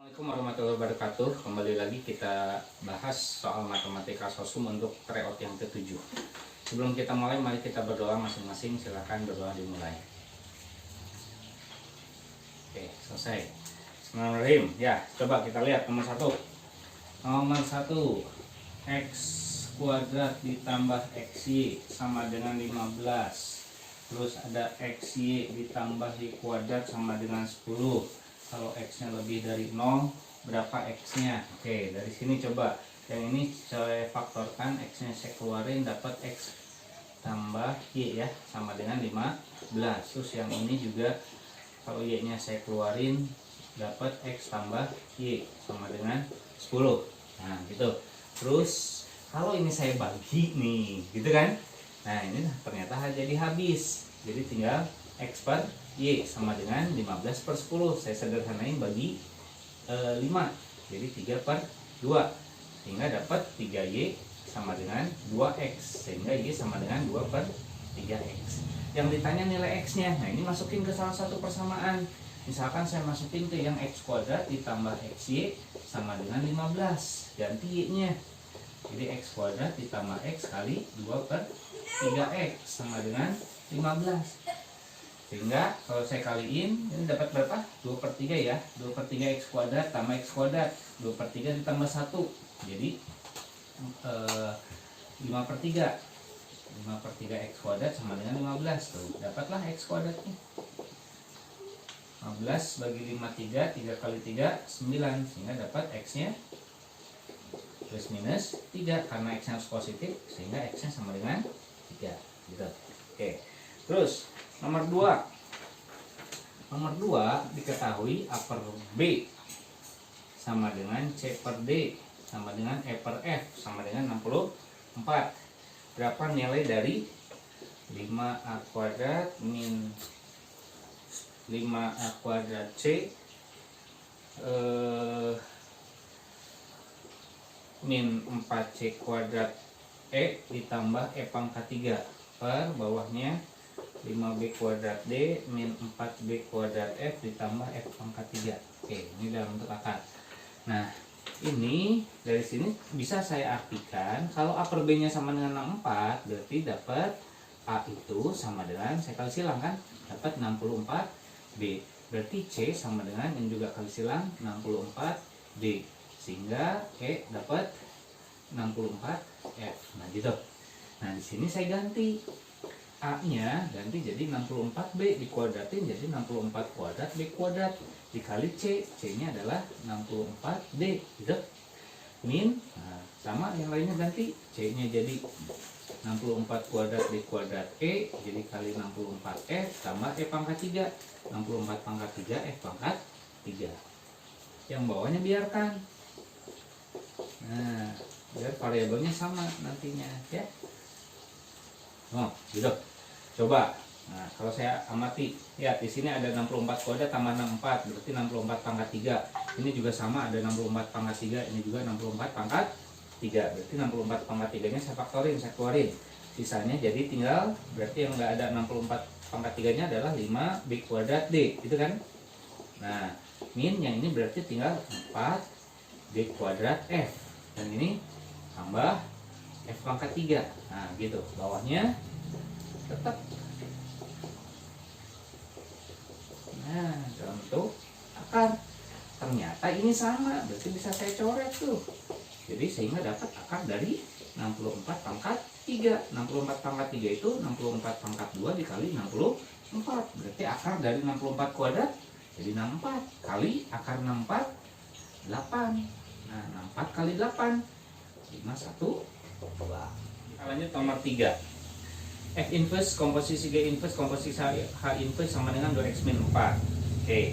Assalamualaikum warahmatullahi wabarakatuh. Kembali lagi kita bahas soal matematika sosum untuk tryout yang ke-7. Sebelum kita mulai, mari kita berdoa masing-masing. Silahkan berdoa dimulai. Oke, selesai. Bismillahirrahmanirrahim. Ya, coba kita lihat nomor 1. Nomor 1, x kuadrat ditambah xy sama dengan 15. Terus ada xy ditambah y kuadrat sama dengan 10. Kalau x-nya lebih dari 0, berapa x-nya? Oke, dari sini coba. Yang ini saya faktorkan, x-nya saya keluarin, dapat x tambah y ya, sama dengan 15. Terus yang ini juga, kalau y-nya saya keluarin, dapat x tambah y, sama dengan 10. Nah, gitu. Terus, kalau ini saya bagi nih, gitu kan? Nah, ini ternyata jadi habis. Jadi tinggal x per y sama dengan 15 per 10. Saya sederhanain bagi 5. Jadi 3 per 2. Sehingga dapat 3y sama dengan 2x. Sehingga y sama dengan 2 per 3x. Yang ditanya nilai x-nya. Nah, ini masukin ke salah satu persamaan. Misalkan saya masukin ke yang x kuadrat ditambah xy sama dengan 15. Ganti y-nya. Jadi x kuadrat ditambah x kali 2 per 3x sama dengan 15. Sehingga kalau saya kaliin, ini dapat berapa? 2 per 3 ya. 2 per 3 x kuadrat tambah x kuadrat. 2 per 3 ditambah 1. Jadi 5 per 3. 5 per 3 x kuadrat sama dengan 15. Tuh, dapatlah x kuadratnya. 15 bagi 5, 3. 3 kali 3, 9. Sehingga dapat x-nya plus minus 3. Karena x-nya harus positif, sehingga x-nya sama dengan 3. Gitu. Oke. Terus nomor 2. Nomor 2 diketahui A per B sama dengan C per D sama dengan E per F sama dengan 64. Berapa nilai dari 5A kuadrat min 5A kuadrat C min 4C kuadrat E ditambah E pangkat 3 per bawahnya 5b kuadrat D min 4b kuadrat F ditambah F pangkat 3. Oke, ini dalam bentuk akar. Nah, ini dari sini bisa saya artikan kalau A per B nya sama dengan 64, berarti dapat A itu sama dengan, saya kali silang kan, dapat 64B. Berarti C sama dengan yang juga kali silang 64D. Sehingga E dapat 64F. Nah, gitu. Nah, di sini saya ganti A-nya ganti jadi 64B dikuadratin jadi 64 kuadrat B kuadrat dikali C. C-nya adalah 64D gitu. Min, nah, sama yang lainnya ganti. C-nya jadi 64 kuadrat D kuadrat E jadi kali 64F tambah E pangkat 3. 64 pangkat 3 F pangkat 3. Yang bawahnya biarkan. Nah, biar variabelnya sama nantinya ya. Oh, gitu. Coba. Nah, kalau saya amati, ya di sini ada 64 kuadrat tambah 64, berarti 64 pangkat 3. Ini juga sama, ada 64 pangkat 3, ini juga 64 pangkat 3. Berarti 64 pangkat 3-nya saya faktorin, saya keluarin. Sisanya jadi tinggal, berarti yang enggak ada 64 pangkat 3-nya adalah 5B kuadrat D, gitu kan? Nah, min yang ini berarti tinggal 4B kuadrat F. Dan ini tambah F pangkat 3. Nah, gitu. Bawahnya tetap. Nah, dalam bentuk akar. Ternyata ini sama, berarti bisa saya coret tuh. Jadi sehingga dapat akar dari 64 pangkat 3. 64 pangkat 3 itu 64 pangkat 2 dikali 64. Berarti akar dari 64 kuadrat jadi 64 kali akar 64 8. Nah, 64 kali 8 5, 1, 2. Kita lanjut nomor 3. F inverse komposisi G inverse komposisi H inverse sama dengan 2x min 4. Oke.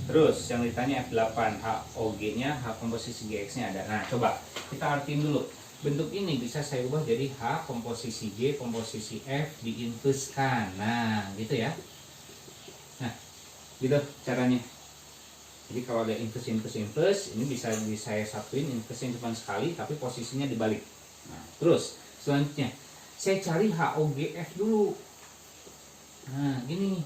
Terus yang ditanya F8, H OG nya H komposisi GX nya ada. Nah, coba kita artiin dulu. Bentuk ini bisa saya ubah jadi H komposisi G komposisi F diinversekan. Nah, gitu ya. Nah, gitu caranya. Jadi kalau ada inverse ini bisa saya satuin inverse cuma sekali tapi posisinya dibalik. Nah, terus selanjutnya saya cari HOGF dulu. Nah, gini nih.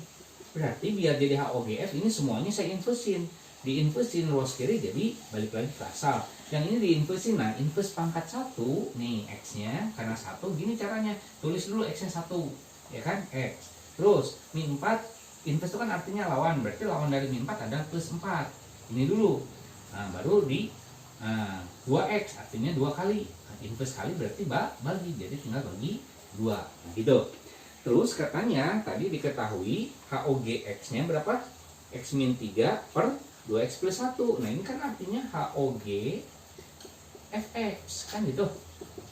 Berarti biar jadi HOGF ini semuanya saya inversin. diinversin ruas kiri jadi balik lagi ke asal. Yang ini diinversin, nah invers pangkat 1 nih x-nya, karena 1 gini caranya, tulis dulu x-nya 1 ya kan, x. Terus min 4, invers itu kan artinya lawan, berarti lawan dari min 4 ada plus 4 ini dulu. Nah baru di 2x artinya 2 kali, invers kali berarti bagi, jadi tinggal bagi 2 gitu. Terus katanya tadi diketahui HOG x-nya berapa? X min 3 per 2x plus 1. Nah ini kan artinya HOG fx kan gitu,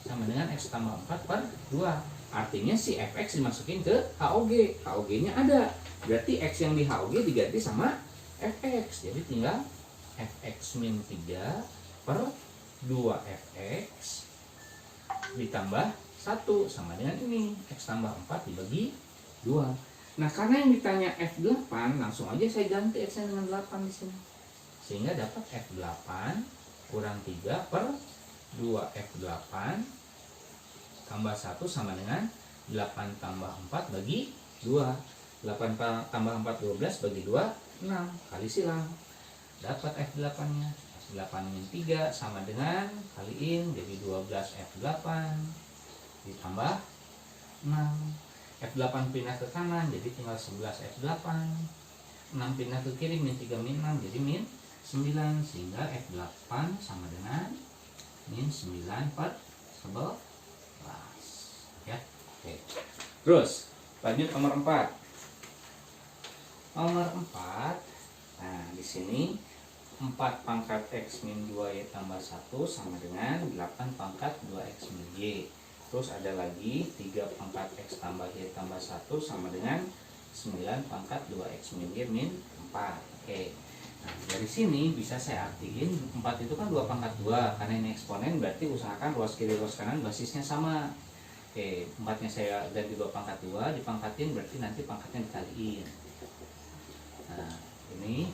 sama dengan x tambah 4 per 2. Artinya si fx dimasukin ke HOG, HOG nya ada, berarti x yang di HOG diganti sama fx, jadi tinggal fx min 3 per 2fx ditambah 1 sama dengan ini x tambah 4 dibagi 2. Nah karena yang ditanya f8, langsung aja saya ganti x nya dengan 8 di sini, sehingga dapat f8 kurang 3 per 2f8 tambah 1 sama dengan 8 tambah 4 bagi 2. 8 tambah 4 12 bagi 2 6 kali silang, dapat f8 nya. F8 min 3 sama dengan kaliin jadi 12f8 ditambah 6. F8 pindah ke kanan jadi tinggal 11f8, 6 pindah ke kiri min 3 min 6 jadi min 9, sehingga F8 sama dengan min 9 per 11 ya. Oke. Terus lanjut nomor 4. Nomor 4. Nah, di sini 4 pangkat X min 2Y tambah 1 sama dengan 8 pangkat 2X min Y. Terus ada lagi 3 pangkat X tambah Y tambah 1 sama dengan 9 pangkat 2X min Y min 4. Oke. Nah, dari sini bisa saya artiin 4 itu kan 2 pangkat 2, karena ini eksponen berarti usahakan ruas kiri ruas kanan basisnya sama. Oke, 4-nya saya ganti 2 pangkat 2, dipangkatin berarti nanti pangkatnya dikaliin. Nah, ini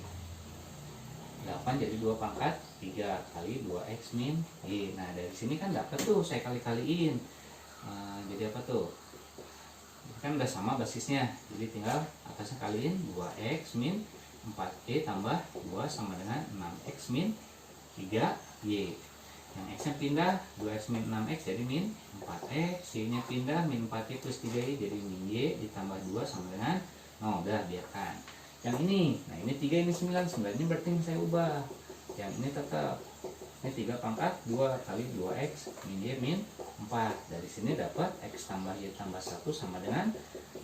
8 jadi 2 pangkat 3 kali 2x min y. Nah, dari sini kan dapat tuh saya kali-kaliin. Jadi apa tuh? Kan udah sama basisnya, jadi tinggal atasnya kaliin 2x min 4y tambah 2 sama dengan 6x min 3y. Yang x nya pindah 2x min 6x jadi min 4x, y nya pindah min 4y plus 3y jadi min y ditambah 2 sama dengan 0. Udah biarkan. Yang ini, nah ini 3 ini 9, 9 ini berarti saya ubah. Yang ini tetap, ini 3 pangkat 2 kali 2x min y min 4. Dari sini dapat x tambah y tambah 1 sama dengan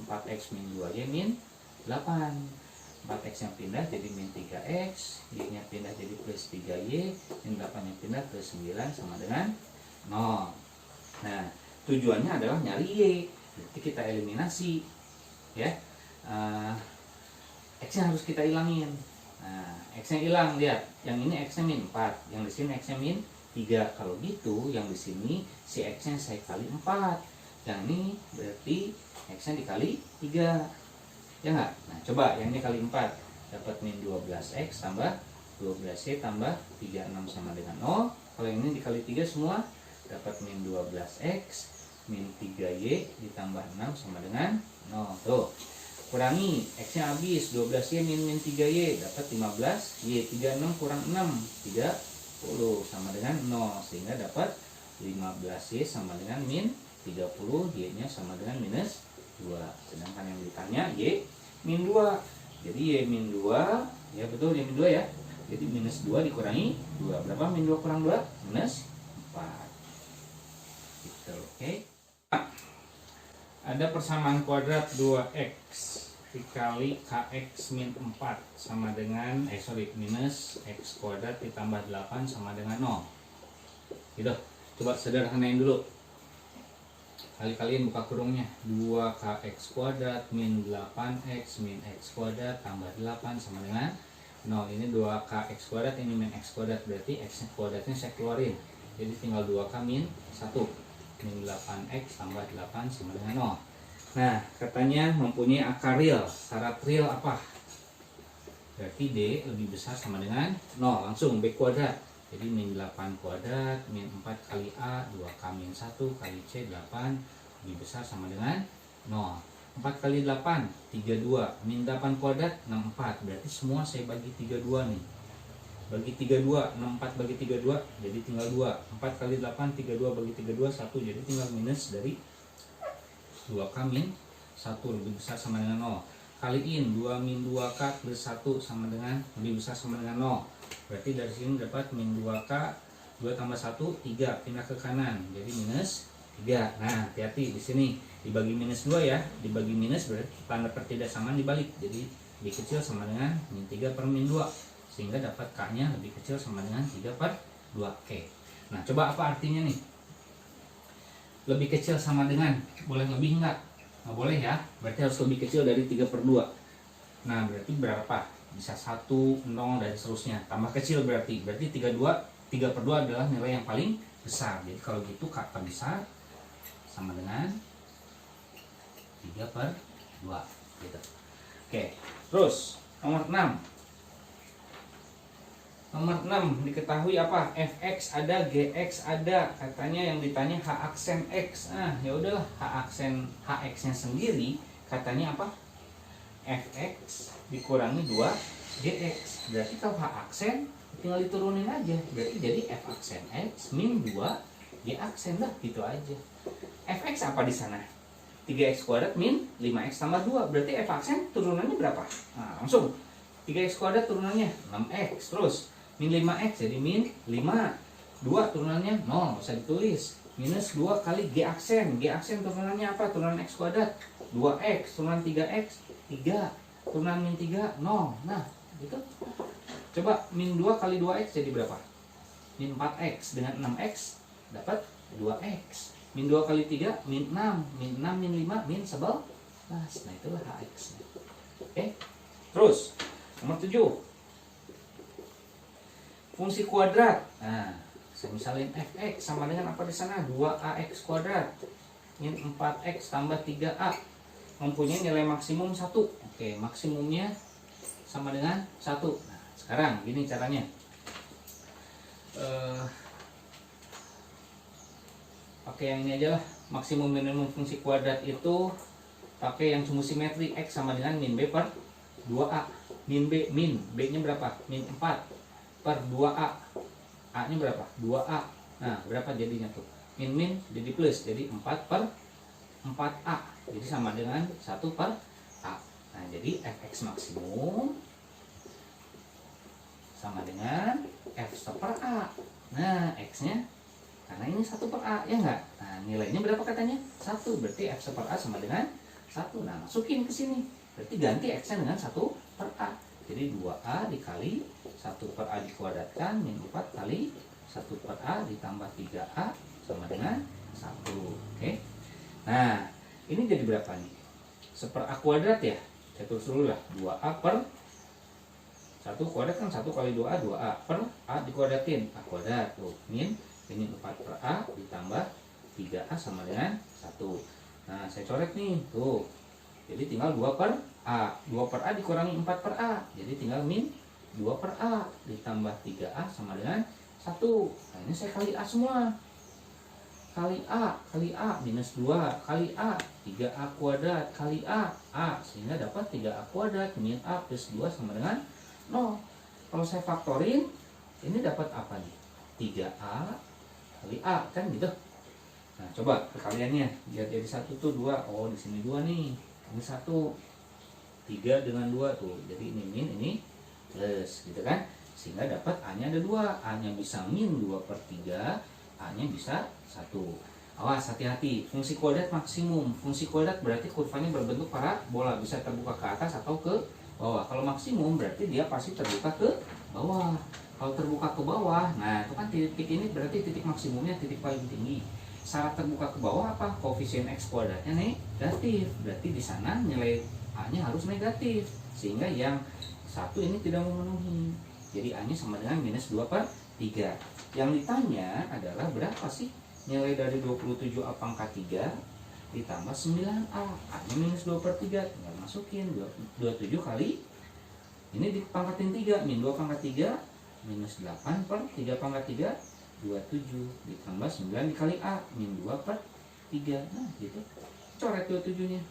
4x min 2y min 8. 4x yang pindah jadi min 3x, y nya pindah jadi plus 3y, min 8 yang pindah ke 9 sama dengan 0. Nah, tujuannya adalah nyari y, jadi kita eliminasi ya. X nya harus kita hilangin. Nah, x nya hilang, lihat, yang ini x nya min 4, yang di sini x nya min 3. Kalau gitu, yang di sini si x nya saya kali 4, yang ini berarti x nya dikali 3. Ya enggak? Nah, coba yang ini kali 4 dapat min 12x tambah 12y tambah 36 sama dengan 0. Kalau yang ini dikali 3 semua dapat min 12x min 3y ditambah 6 sama dengan 0. Tuh. Kurangi, x nya habis, 12y min 3y dapat 15, y 36 kurang 6 30 sama dengan 0, sehingga dapat 15y sama dengan min 30, y nya sama dengan minus 2. Sedangkan yang ditanya y min 2, jadi y min 2, ya betul, y min 2 ya, jadi minus 2 dikurangi 2, berapa min 2 kurang 2? Minus 4 gitu. Oke. Ada persamaan kuadrat 2x dikali kx min 4 sama dengan minus x kuadrat ditambah 8 sama dengan 0 gitu. Coba sederhanain dulu, kali-kaliin buka kurungnya, 2kx kuadrat min 8x min x kuadrat tambah 8 sama dengan 0. Ini 2kx kuadrat, ini min x kuadrat, berarti x kuadratnya saya keluarin, jadi tinggal 2k min 1 min 8x tambah 8 sama dengan 0. Nah, katanya mempunyai akar real. Syarat real apa? Berarti D lebih besar sama dengan 0. Langsung B kuadrat. Jadi min 8 kuadrat, min 4 kali A, 2K min 1 kali C, 8 lebih besar sama dengan 0. 4 kali 8, 32. Min 8 kuadrat, 64. Berarti semua saya bagi 32 nih. bagi 32, 64 bagi 32 jadi tinggal 2. 4 kali 8 32 bagi 32 1, jadi tinggal minus dari 2K min 1 lebih besar sama dengan 0. Kaliin 2 min 2K plus 1 sama dengan lebih besar sama dengan 0. Berarti dari sini dapat min 2K 2 tambah 1 3, pindah ke kanan jadi minus 3. Nah, hati-hati di sini dibagi minus 2 ya. Dibagi minus berarti tanda pertidaksamaan dibalik. Jadi lebih kecil sama dengan min 3 per min 2. Sehingga dapat K-nya lebih kecil sama dengan 3 per 2. Oke. Nah, coba apa artinya nih? Lebih kecil sama dengan, boleh lebih enggak? Nggak boleh ya. Berarti harus lebih kecil dari 3 per 2. Nah, berarti berapa? Bisa 1, 0, dan seterusnya. Tambah kecil berarti 3 per 2 adalah nilai yang paling besar. Jadi kalau gitu K terbesar sama dengan 3 per 2 gitu. Oke. Terus nomor 6. Nomor 6 diketahui apa? Fx ada, Gx ada. Katanya yang ditanya H aksen X. Ah, ya udahlah, H X-nya sendiri katanya apa? Fx dikurangi 2 Gx. Berarti kalau H aksen tinggal diturunin aja. Berarti jadi F aksen X min 2 G aksen, dah gitu aja. Fx apa di sana? 3x kuadrat min 5x tambah 2. Berarti F aksen turunannya berapa? Nah, langsung 3x kuadrat turunannya 6x. Terus min 5x jadi min 5. 2 turunannya 0, bisa ditulis. Minus 2 kali G aksen. G aksen turunannya apa? Turunan x kuadrat 2x. Turunan 3x 3. Turunan min 3 0. Nah, gitu. Coba min 2 kali 2x jadi berapa? Min 4x. Dengan 6x dapat 2x. Min 2 kali 3 min 6. Min 6 min 5 min 11. Nah, itulah Hx. Oke. Terus nomor 7. Fungsi kuadrat. Nah, saya misalin fx sama dengan apa di sana? 2ax kuadrat min 4x tambah 3a mempunyai nilai maksimum 1. Oke, maksimumnya sama dengan 1. Nah, sekarang gini caranya. Pakai yang ini aja lah. Maksimum minimum fungsi kuadrat itu pakai yang sumbu simetri. X sama dengan min b per 2a. Min b, b nya berapa? Min 4 per 2a. A nya berapa? 2a. Nah, berapa jadinya tuh? Min jadi plus, jadi 4 per 4a. Jadi sama dengan 1 per a. Nah, jadi fx maksimum sama dengan f per a. Nah, x nya karena ini 1 per a, ya enggak? Nah, nilainya berapa katanya? 1. Berarti f per a sama dengan 1. Nah, masukin ke sini. Berarti ganti x nya dengan 1 per a. Jadi 2a dikali 1 per a dikuadratkan min 4 kali 1 per a ditambah 3a sama dengan 1. Oke. Nah, ini jadi berapa nih? 1 per a kuadrat ya? Saya tulis dulu lah. 2a per 1 kuadrat kan 1 kali 2a, 2a per a dikuadratin. A kuadrat. Tuh, min 4 per a ditambah 3a sama dengan 1. Nah, saya coret nih. Tuh. Jadi tinggal 2 per a. 2 per a dikurangi 4 per a. Jadi tinggal min 2 per a ditambah 3a sama dengan 1. Nah, ini saya kali a semua. Kali a minus 2 kali a 3a kuadrat kali a sehingga dapat 3a kuadrat min a plus 2 sama dengan 0. Kalau saya faktorin ini dapat apa nih? 3a kali a kan gitu. Nah, coba perkaliannya biar jadi 1 tuh 2. Oh, di sini 2 nih. Ini 1. 3 dengan 2 tuh. Jadi ini min, ini plus gitu kan. Sehingga dapat A-nya ada 2. A-nya bisa min 2 per 3. A-nya bisa 1. Awas, hati-hati. Fungsi kuadrat maksimum. Fungsi kuadrat berarti kurvanya berbentuk parabola. Bisa terbuka ke atas atau ke bawah. Kalau maksimum berarti dia pasti terbuka ke bawah. Kalau terbuka ke bawah, nah itu kan titik ini berarti titik maksimumnya, titik paling tinggi. Syarat terbuka ke bawah apa? Koefisien x kuadratnya negatif. Berarti di sana nilai A-nya harus negatif. Sehingga yang 1 ini tidak memenuhi. Jadi A-nya sama dengan minus 2 per 3. Yang ditanya adalah berapa sih nilai dari 27A pangkat 3 ditambah 9A. A-nya minus 2 per 3. Tinggal masukin 27 kali. Ini dipangkatin 3. Min 2 pangkat 3 minus 8 per 3 pangkat 3 27 ditambah 9 dikali A min 2 per 3. Nah gitu, coret 27 nya.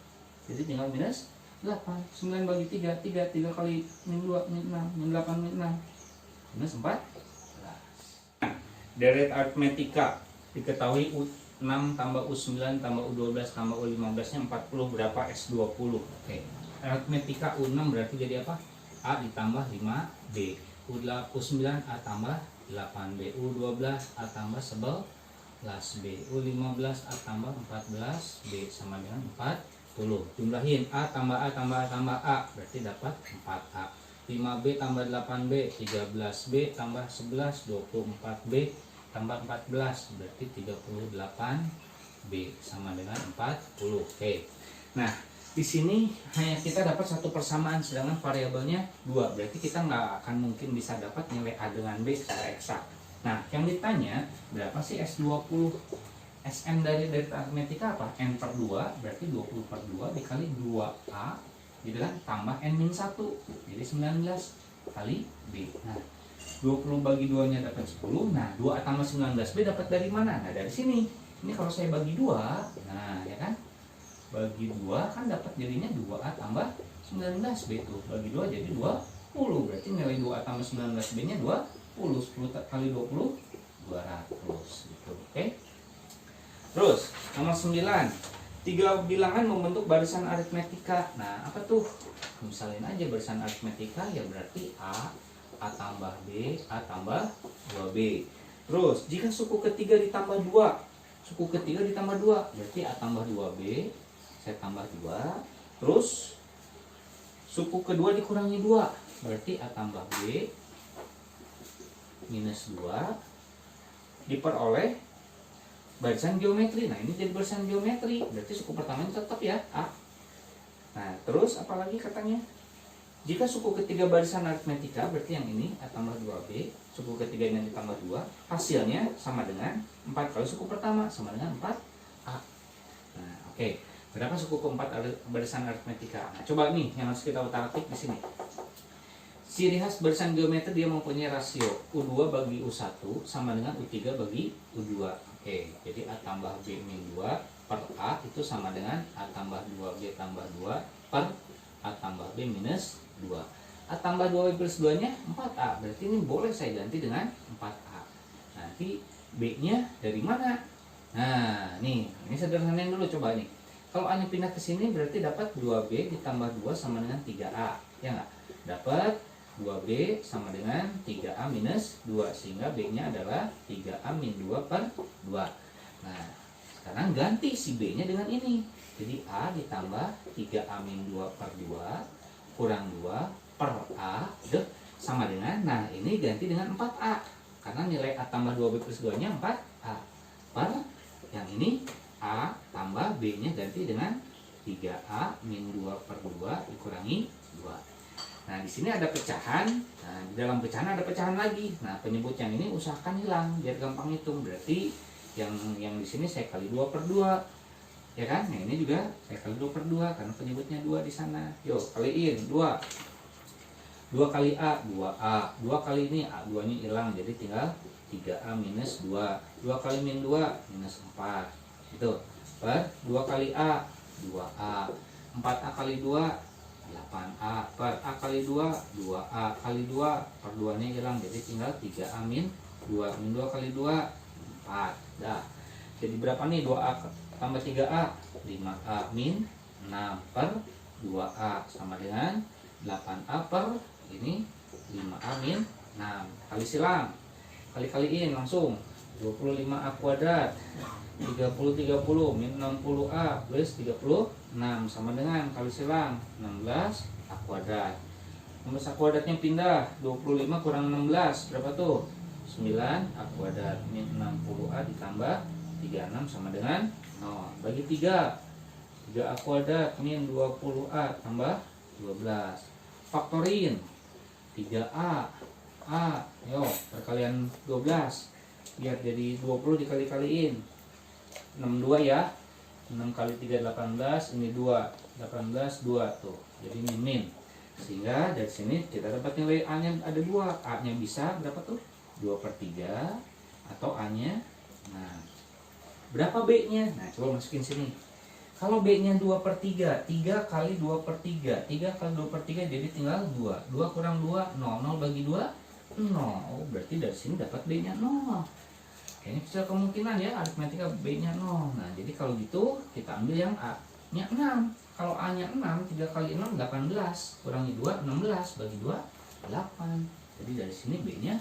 Jadi tinggal minus 8. 9 bagi 3 kali min 2 min 6 min 8 min 6. minus 14. Deret aritmetika diketahui U6 tambah U9 tambah U12 tambah U15 nya 40 berapa S20. Oke. Aritmetika U6 berarti jadi apa? A ditambah 5B. U9 A tambah 8B. U12 A tambah 11B. U15 A tambah 14B sama dengan 40. Jumlahin A tambah A tambah A tambah A berarti dapat 4A. 5B tambah 8B 13B tambah 11 24B tambah 14 berarti 38B sama dengan 40. Oke. Nah, di sini hanya kita dapat satu persamaan sedangkan variabelnya 2. Berarti kita nggak akan mungkin bisa dapat nilai A dengan B secara eksak. Nah, yang ditanya berapa sih S20? Sn dari aritmetika apa? N per 2 berarti 20 per 2 dikali 2A gitu kan, tambah N-1 jadi 19 kali B. Nah, 20 bagi 2 nya dapat 10. Nah, 2A tambah 19B dapat dari mana? Nah, dari sini. Ini kalau saya bagi 2, nah ya kan, bagi 2 kan dapat jadinya 2A tambah 19B tuh. Bagi 2 jadi 20. Berarti nilai 2A tambah 19B nya 20. 10 kali 20 200 gitu. Oke. Terus nomor 9, 3 bilangan membentuk barisan aritmetika. Nah, apa tuh? Misalin aja barisan aritmetika ya berarti A tambah B, A tambah 2B. Terus jika suku ketiga ditambah 2, suku ketiga ditambah 2 berarti A tambah 2B, saya tambah 2. Terus suku kedua dikurangi 2 berarti A tambah B minus 2 diperoleh barisan geometri. Nah, ini jadi barisan geometri berarti suku pertamanya tetap ya A. Nah, terus apalagi katanya? Jika suku ketiga barisan aritmetika berarti yang ini A tambah 2B, suku ketiganya ditambah 2, hasilnya sama dengan 4 kali suku pertama sama dengan 4A. Nah, oke. Berapa suku keempat barisan aritmetika? Nah, coba nih yang harus kita utak-atik di sini. Ciri khas barisan geometri dia mempunyai rasio U2 bagi U1 sama dengan U3 bagi U2. Oke, jadi A tambah B min 2 per A itu sama dengan A tambah 2B tambah 2 per A tambah B minus 2. A tambah 2B plus 2 nya 4A. Berarti ini boleh saya ganti dengan 4A. Nanti B nya dari mana? Nah, nih, ini sederhanain dulu coba nih. Kalau A nya pindah ke sini berarti dapat 2B ditambah 2 sama dengan 3A. Ya nggak? Dapat 2B sama dengan 3A minus 2. Sehingga B nya adalah 3A min 2 per 2. Nah, sekarang ganti si B nya dengan ini. Jadi A ditambah 3A min 2 per 2 kurang 2 per A sama dengan, nah ini ganti dengan 4A. Karena nilai A tambah 2B plus 2 nya 4A. Per yang ini A tambah B nya ganti dengan 3A min 2 per 2 dikurangi 2. Nah, di sini ada pecahan. Nah, di dalam pecahan ada pecahan lagi. Nah, penyebut yang ini usahakan hilang biar gampang hitung. Berarti yang di sini saya kali 2 per 2. Ya kan? Nah, ini juga saya kali 2 per 2 karena penyebutnya 2 di sana. Yuk, kaliin 2. 2 kali A, 2A. 2 kali ini A 2 nya hilang jadi tinggal 3A minus 2. 2 kali min 2 minus 4. Itu. Per 2 kali A, 2A. 4A kali 2 8A per A kali 2 2A kali 2 per 2 nya hilang jadi tinggal 3A min 2 min 2 kali 2 4. Dah. Jadi berapa nih 2A tambah 3A? 5A min 6 per 2A sama dengan 8A per ini 5A min 6. Kali silang. Kali-kaliin langsung 25A kuadrat 30 min 60A plus 36 sama dengan kali silang 16A kuadrat. 16A kuadratnya pindah 25 kurang 16 berapa tuh? 9A kuadrat min 60A ditambah 36 sama dengan 0. Bagi 3 3A kuadrat min 20A tambah 12. Faktorin 3A A, yo perkalian 12 biar jadi 20 dikali-kaliin 62 ya. 6 kali 3 18, ini 2 18 2 tuh. Jadi min. Sehingga dari sini kita dapat nilai A nya ada 2. A nya bisa berapa tuh? 2 per 3 atau A nya. Nah, berapa B nya? Nah, coba masukin sini. Kalau B nya 2 per 3, 3 kali 2 per 3, 3 kali 2 per 3 jadi tinggal 2. 2 kurang 2, 0, 0 bagi 2 0. Oh, berarti dari sini dapat B-nya 0. Ini kecil kemungkinan ya, aritmetika B-nya 0. Nah, jadi kalau gitu kita ambil yang A-nya 6. Kalau A-nya 6, 3 kali 6, 18. Kurangi 2, 16. Bagi 2, 8. Jadi dari sini B-nya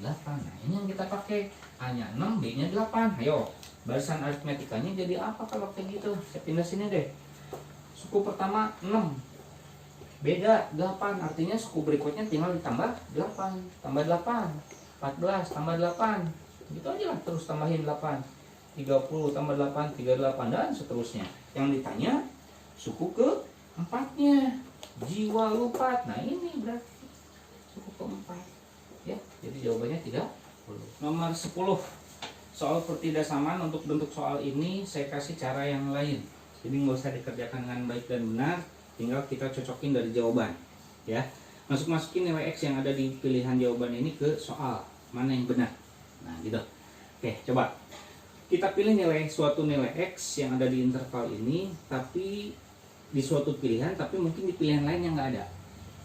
8. Nah, ini yang kita pakai. A-nya 6, B-nya 8. Ayo, barisan aritmetikanya jadi apa kalau kayak gitu? Saya pindah sini deh. Suku pertama 6. Beda 8. Artinya suku berikutnya tinggal ditambah 8. Tambah 8. 14 tambah 8. Gitu aja lah, terus tambahin 8. 30 tambah 8, 38 dan seterusnya. Yang ditanya suku keempatnya. Jiwa lupa. Nah, ini berarti suku keempat. Ya, jadi jawabannya 30. Nomor 10. Soal pertidaksamaan. Untuk bentuk soal ini saya kasih cara yang lain. Jadi nggak usah dikerjakan dengan baik dan benar, tinggal kita cocokin dari jawaban. Ya, masukin nilai X yang ada di pilihan jawaban ini ke soal mana yang benar. Nah, gitu. Oke, coba kita pilih suatu nilai X yang ada di interval ini, tapi di suatu pilihan, tapi mungkin di pilihan lain yang nggak ada.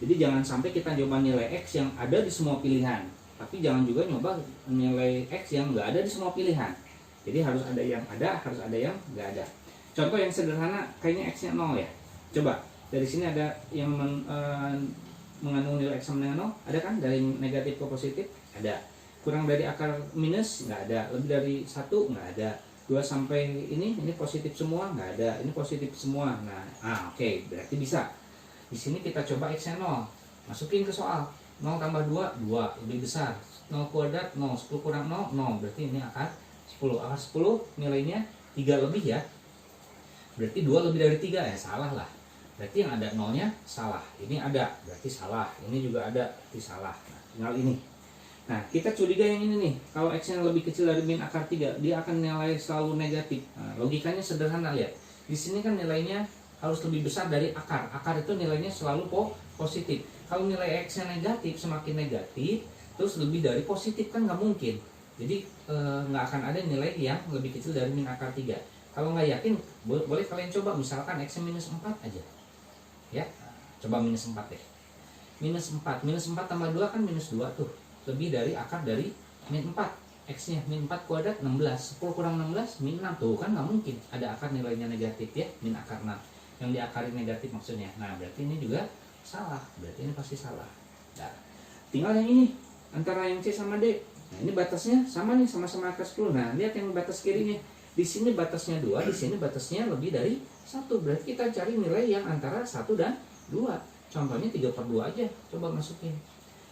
Jadi jangan sampai kita coba nilai X yang ada di semua pilihan, tapi jangan juga nyoba nilai X yang nggak ada di semua pilihan. Jadi harus ada yang ada, harus ada yang nggak ada. Contoh yang sederhana, kayaknya X-nya 0 ya. Coba, dari sini ada yang mengandung nilai X sama dengan 0, ada kan? Dari negatif ke positif, ada. Kurang dari akar minus, nggak ada. Lebih dari 1, nggak ada. 2 sampai ini positif semua, nggak ada. Ini positif semua. Nah, oke, berarti bisa. Di sini kita coba X-nya 0. Masukin ke soal. 0 tambah 2, 2. Lebih besar. 0 kuadrat, 0. 10 kurang 0, 0. Berarti ini akar 10. Akar 10 nilainya 3 lebih ya. Berarti 2 lebih dari 3 ya, salah lah. Berarti yang ada 0-nya salah. Ini ada, berarti salah. Ini juga ada, berarti salah. Nah, tinggal ini. Nah, kita curiga yang ini nih. Kalau X-nya lebih kecil dari min akar 3, dia akan nilai selalu negatif. Nah, logikanya sederhana, lihat. Di sini kan nilainya harus lebih besar dari akar. Akar itu nilainya selalu positif. Kalau nilai X-nya negatif, semakin negatif, terus lebih dari positif kan nggak mungkin. Jadi nggak akan ada nilai yang lebih kecil dari min akar 3. Kalau nggak yakin, boleh kalian coba misalkan X-nya minus 4 aja. Ya, coba minus 4 deh. Minus 4 tambah 2 kan minus 2 tuh. Lebih dari akar dari min 4. X-nya min 4 kuadrat 16. 10 kurang 16 min 6. Tuh kan nggak mungkin ada akar nilainya negatif ya, min akar 6. Yang diakari negatif maksudnya. Nah, berarti ini juga salah. Berarti ini pasti salah. Nah, tinggal yang ini antara yang C sama D. Nah, ini batasnya sama nih, sama-sama akar 10. Nah, lihat yang batas kirinya. Di sini batasnya 2, di sini batasnya lebih dari 1. Berarti kita cari nilai yang antara 1 dan 2. Contohnya 3/2 aja. Coba masukin.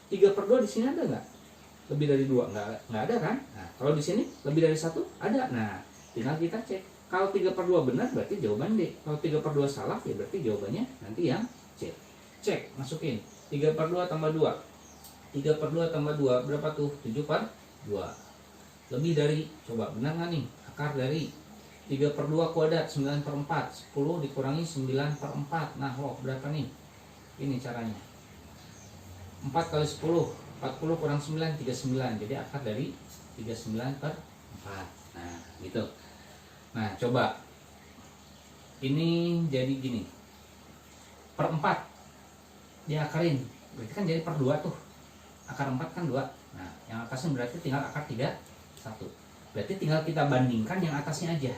3/2 di sini ada nggak? Lebih dari 2? Nggak ada kan? Nah, kalau di sini lebih dari 1 ada. Nah, tinggal kita cek. Kalau 3/2 benar berarti jawaban D. Kalau 3/2 salah ya berarti jawabannya nanti yang C. Cek, masukin. 3/2 tambah 2. 3/2 tambah 2 berapa tuh? 7/2. Lebih dari, coba benar nggak nih? Akar dari 3/2 kuadrat 9/4. 10 dikurangi 9/4. Nah, berapa nih? Ini caranya. 4 kali 10, 40 kurang 9, 39. Jadi akar dari 39/4. Nah, gitu. Nah, coba. Ini jadi gini. Per 4 diakarin. Berarti kan jadi per 2 tuh. Akar 4 kan 2. Nah, yang atasnya berarti tinggal akar 3, 1. Berarti tinggal kita bandingkan yang atasnya aja.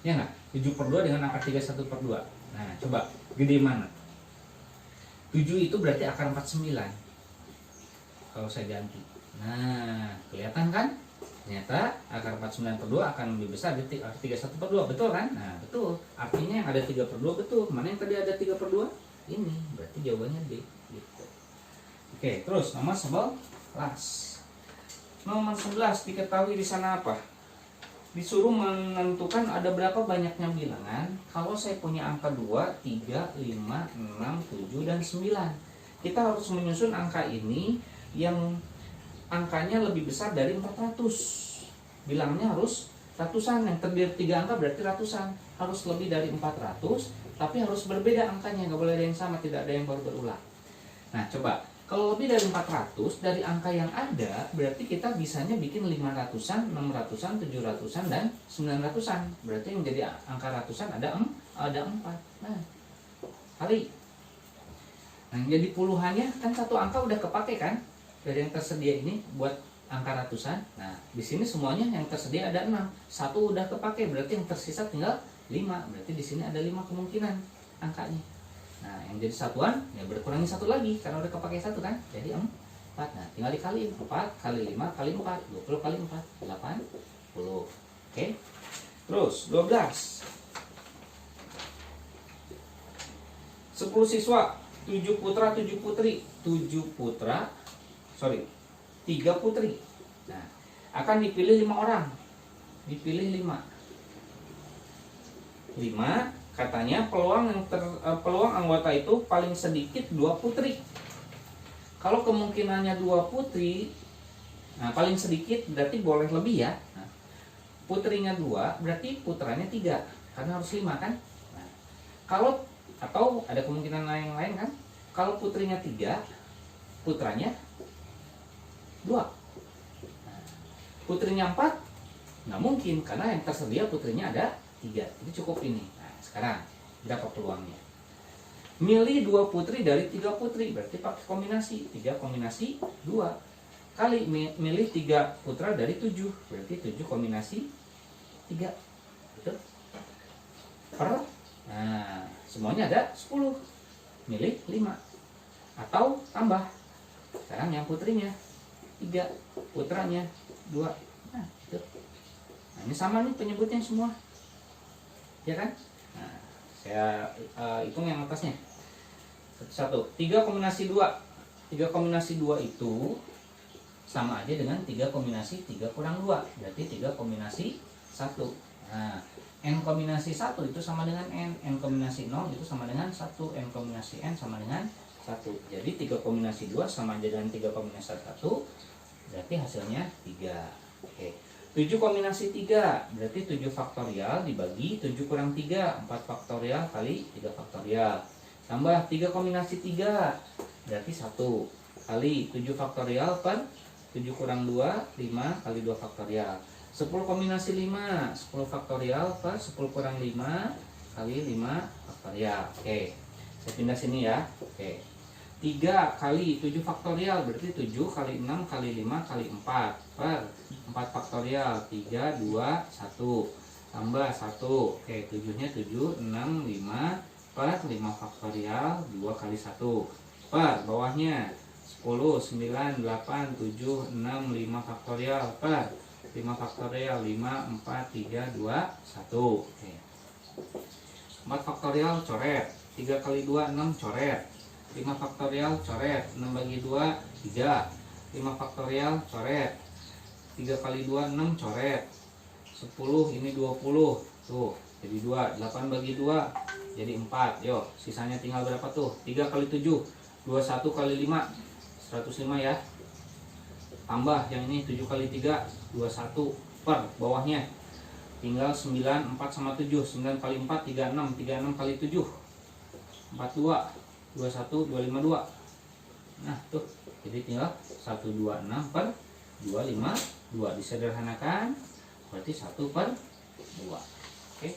Ya nggak? 7/2 dengan akar 3, 1/2. Nah, coba. Gede mana? 7 itu berarti akar 49. Kalau saya ganti. Nah, kelihatan kan? Ternyata akar 49/2 akan lebih besar dari akar 3, 1/2. Betul kan? Nah, betul. Artinya yang ada 3/2 betul. Mana yang tadi ada 3/2? Ini. Berarti jawabannya D. Gitu. Oke, terus nomor 11. Nomor 11 diketahui di sana apa? Disuruh menentukan ada berapa banyaknya bilangan kalau saya punya angka 2, 3, 5, 6, 7, dan 9. Kita harus menyusun angka ini yang angkanya lebih besar dari 400. Bilangnya harus ratusan. Yang terdiri 3 angka berarti ratusan. Harus lebih dari 400, tapi harus berbeda angkanya. Nggak boleh ada yang sama, tidak ada yang baru berulang. Nah, coba. Kalau lebih dari 400 dari angka yang ada, berarti kita bisanya bikin 500-an, 600-an, 700-an, dan 900-an. Berarti yang jadi angka ratusan ada 4. Nah, kali. Nah, jadi puluhannya kan satu angka udah kepake kan? dari yang tersedia ini buat angka ratusan. Nah, di sini semuanya yang tersedia ada 6. 1 udah kepake, berarti yang tersisa tinggal 5. Berarti di sini ada 5 kemungkinan angkanya. Nah, yang jadi satuan ya berkurangi 1 lagi karena udah kepake 1 kan. Jadi 4. Nah, tinggal dikali 4 kali 5 kali 4, 20 kali 4, 80. Oke. Terus 12. 10 siswa, 7 putra, 7 putri. 3 putri. Nah, akan dipilih 5 orang. Dipilih 5. Katanya peluang anggota itu paling sedikit 2 putri. Kalau kemungkinannya 2 putri, nah paling sedikit berarti boleh lebih ya. Nah, putrinya 2 berarti putranya 3 karena harus 5 kan. Nah, kalau atau ada kemungkinan lain kan, kalau putrinya 3, putranya 2. Nah, putrinya 4 nggak mungkin karena yang tersedia putrinya ada 3. Jadi cukup ini. Nah, sekarang berapa peluangnya? Milih 2 putri dari 3 putri, berarti pakai kombinasi 3 kombinasi 2 kali milih 3 putra dari 7, berarti 7 kombinasi 3. Betul? Nah, semuanya ada 10. Milih 5 atau tambah. Sekarang yang putrinya 3, putranya 2. Nah, itu. Nah, ini sama nih penyebutnya semua. Ya kan? Nah, saya hitung yang atasnya. 1, 3 kombinasi 2. 3 kombinasi 2 itu sama aja dengan 3 kombinasi 3 kurang 2. Berarti 3 kombinasi 1. Nah, n kombinasi 1 itu sama dengan n kombinasi 0 itu sama dengan 1, n kombinasi n sama dengan 1. Jadi 3 kombinasi 2 sama aja dengan 3 kombinasi 1. Berarti hasilnya 3. Oke. 7 kombinasi 3 berarti 7 faktorial dibagi 7 kurang 3, 4 faktorial kali 3 faktorial. Tambah 3 kombinasi 3 berarti 1 kali 7 faktorial per 7 kurang 2, 5 kali 2 faktorial. 10 kombinasi 5, 10 faktorial per 10 kurang 5 kali 5 faktorial. Oke, saya pindah sini ya. Oke, 3 kali 7 faktorial berarti 7 kali 6 kali 5 kali 4 per 4 faktorial. 3, 2, 1 tambah 1. Oke, 7 nya 7, 6, 5 per 5 faktorial 2 kali 1 per bawahnya 10, 9, 8, 7, 6, 5 faktorial per 5 faktorial 5, 4, 3, 2, 1. Oke. 4 faktorial coret. 3 kali 2, 6 coret. 5 faktorial coret. 6 bagi 2, 3. 5 faktorial coret. 3 kali 2, 6 coret. 10 ini 20. Tuh, jadi 2. 8 bagi 2 jadi 4. Yo, sisanya tinggal berapa tuh? 3 kali 7, 21 kali 5, 105 ya. Tambah yang ini 7 kali 3, 21 per bawahnya tinggal 9, 4 sama 7, 9 kali 4, 36, 36 kali 7, 42, 21, 252. Nah tuh, jadi tinggal 126 per 252. Disederhanakan berarti 1 per 2. Oke.